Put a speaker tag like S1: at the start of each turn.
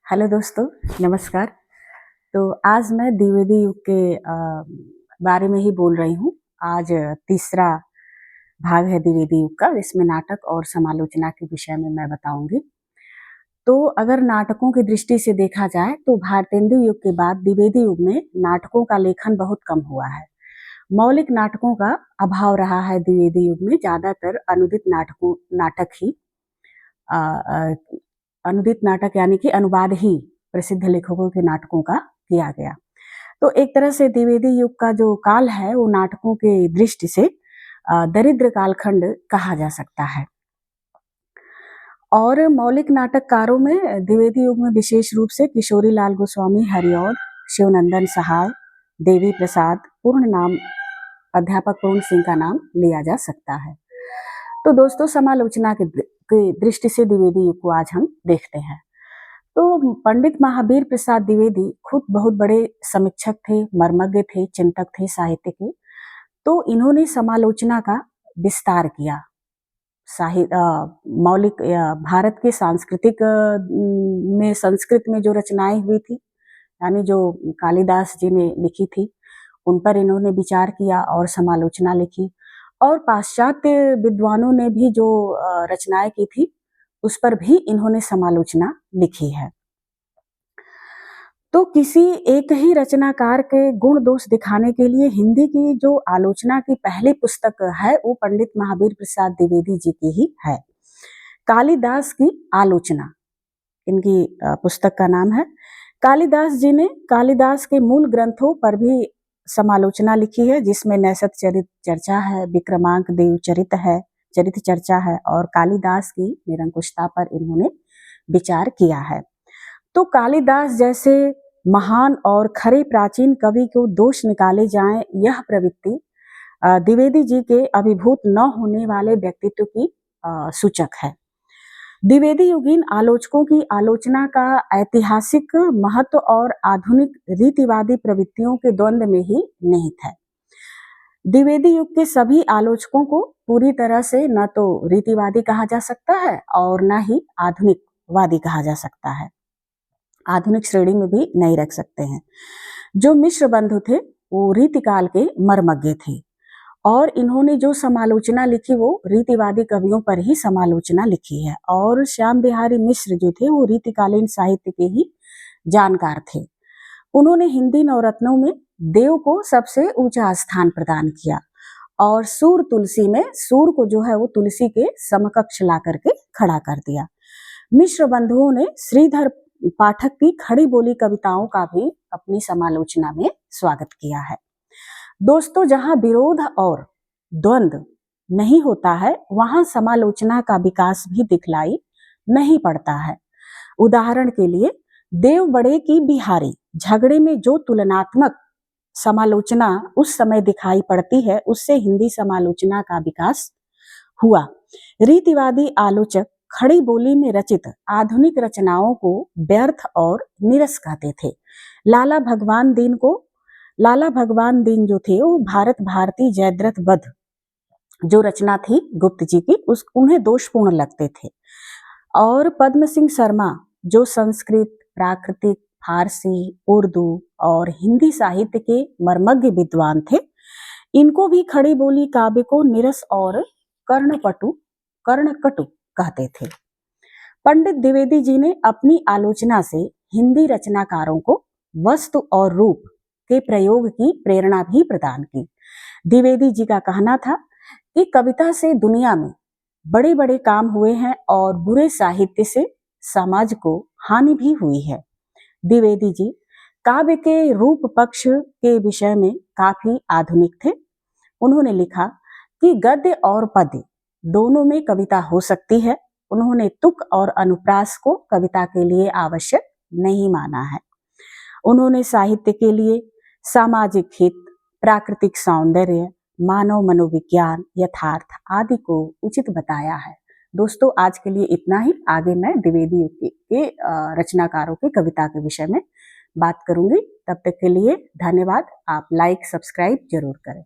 S1: Hello दोस्तों, नमस्कार। तो आज मैं द्विवेदी युग के बारे में ही बोल रही हूँ। आज तीसरा भाग है द्विवेदी युग का, इसमें नाटक और समालोचना के विषय में मैं बताऊंगी। तो अगर नाटकों की दृष्टि से देखा जाए तो भारतेंदु युग के बाद द्विवेदी युग में नाटकों का लेखन बहुत कम हुआ है। मौलिक नाटकों का अभाव रहा है द्विवेदी युग में। ज्यादातर अनुदित नाटक ही अ, अ, अनुदित नाटक यानी कि अनुवाद ही प्रसिद्ध लेखकों के नाटकों का किया गया। तो एक तरह से द्विवेदी युग का जो काल है वो नाटकों के दृष्टि से दरिद्र कालखंड कहा जा सकता है। और मौलिक नाटककारों में द्विवेदी युग में विशेष रूप से किशोरी लाल गोस्वामी, हरिऔध, शिवनंदन सहाय, देवी प्रसाद, पूर्ण नाम अध्यापक पूर्ण सिंह का नाम लिया जा सकता है। तो दोस्तों, समालोचना की दृष्टि से द्विवेदी युग को आज हम देखते हैं। तो पंडित महावीर प्रसाद द्विवेदी खुद बहुत बड़े समीक्षक थे, मर्मज्ञ थे, चिंतक थे, साहित्य के। तो इन्होंने समालोचना का विस्तार किया। मौलिक भारत के सांस्कृतिक में संस्कृत में जो रचनाएं हुई थी, यानी जो कालिदास जी ने लिखी थी, उन पर इन्होंने विचार किया और समालोचना लिखी। और पाश्चात्य विद्वानों ने भी जो रचनाएं की थी उस पर भी इन्होंने समालोचना लिखी है। तो किसी एक ही रचनाकार के गुण दोष दिखाने के लिए हिंदी की जो आलोचना की पहली पुस्तक है वो पंडित महावीर प्रसाद द्विवेदी जी की ही है। कालिदास की आलोचना इनकी पुस्तक का नाम है। कालिदास जी ने कालिदास के मूल ग्रंथों पर भी समालोचना लिखी है, जिसमें नैषध चरित चर्चा है, विक्रमांक देव चरित चर्चा है और कालिदास की निरंकुशता पर इन्होंने विचार किया है। तो कालिदास जैसे महान और खरे प्राचीन कवि को दोष निकाले जाएं, यह प्रवृत्ति द्विवेदी जी के अभिभूत न होने वाले व्यक्तित्व की सूचक है। द्विवेदी युगीन आलोचकों की आलोचना का ऐतिहासिक महत्व और आधुनिक रीतिवादी प्रवृत्तियों के द्वंद्व में ही निहित है। द्विवेदी युग के सभी आलोचकों को पूरी तरह से न तो रीतिवादी कहा जा सकता है और न ही आधुनिकवादी कहा जा सकता है। आधुनिक श्रेणी में भी नहीं रख सकते हैं। जो मिश्र बंधु थे वो रीतिकाल के मर्मज्ञ थे और इन्होंने जो समालोचना लिखी वो रीतिवादी कवियों पर ही समालोचना लिखी है। और श्याम बिहारी मिश्र जो थे वो रीतिकालीन साहित्य के ही जानकार थे। उन्होंने हिंदी नवरत्नों में देव को सबसे ऊंचा स्थान प्रदान किया और सूर तुलसी में सूर को जो है वो तुलसी के समकक्ष ला करके खड़ा कर दिया। मिश्र बंधुओं ने श्रीधर पाठक की खड़ी बोली कविताओं का भी अपनी समालोचना में स्वागत किया है। दोस्तों, जहां विरोध और द्वंद्व नहीं होता है वहां समालोचना का विकास भी दिखलाई नहीं पड़ता है। उदाहरण के लिए देव बड़े की बिहारी झगड़े में जो तुलनात्मक समालोचना उस समय दिखाई पड़ती है, उससे हिंदी समालोचना का विकास हुआ। रीतिवादी आलोचक खड़ी बोली में रचित आधुनिक रचनाओं को व्यर्थ और नीरस कहते थे। लाला भगवान दीन जो थे वो भारत भारती जयद्रथ वध जो रचना थी गुप्त जी की, उन्हें दोषपूर्ण लगते थे। और पद्म सिंह शर्मा जो संस्कृत, प्राकृतिक, फारसी, उर्दू और हिंदी साहित्य के मर्मज्ञ विद्वान थे, इनको भी खड़ी बोली काव्य को नीरस और कर्णकटु कहते थे। पंडित द्विवेदी जी ने अपनी आलोचना से हिंदी रचनाकारों को वस्तु और रूप के प्रयोग की प्रेरणा भी प्रदान की। द्विवेदी जी का कहना था कि कविता से दुनिया में बड़े बड़े काम हुए हैं और बुरे साहित्य से समाज को हानि भी हुई है। द्विवेदी जी काव्य के रूप पक्ष के विषय में काफी आधुनिक थे। उन्होंने लिखा कि गद्य और पद्य दोनों में कविता हो सकती है। उन्होंने तुक और अनुप्रास को कविता के लिए आवश्यक नहीं माना है। उन्होंने साहित्य के लिए सामाजिक हित, प्राकृतिक सौंदर्य, मानव मनोविज्ञान, यथार्थ आदि को उचित बताया है। दोस्तों, आज के लिए इतना ही। आगे मैं द्विवेदी युग के रचनाकारों की कविता के विषय में बात करूंगी। तब तक के लिए धन्यवाद। आप लाइक सब्सक्राइब जरूर करें।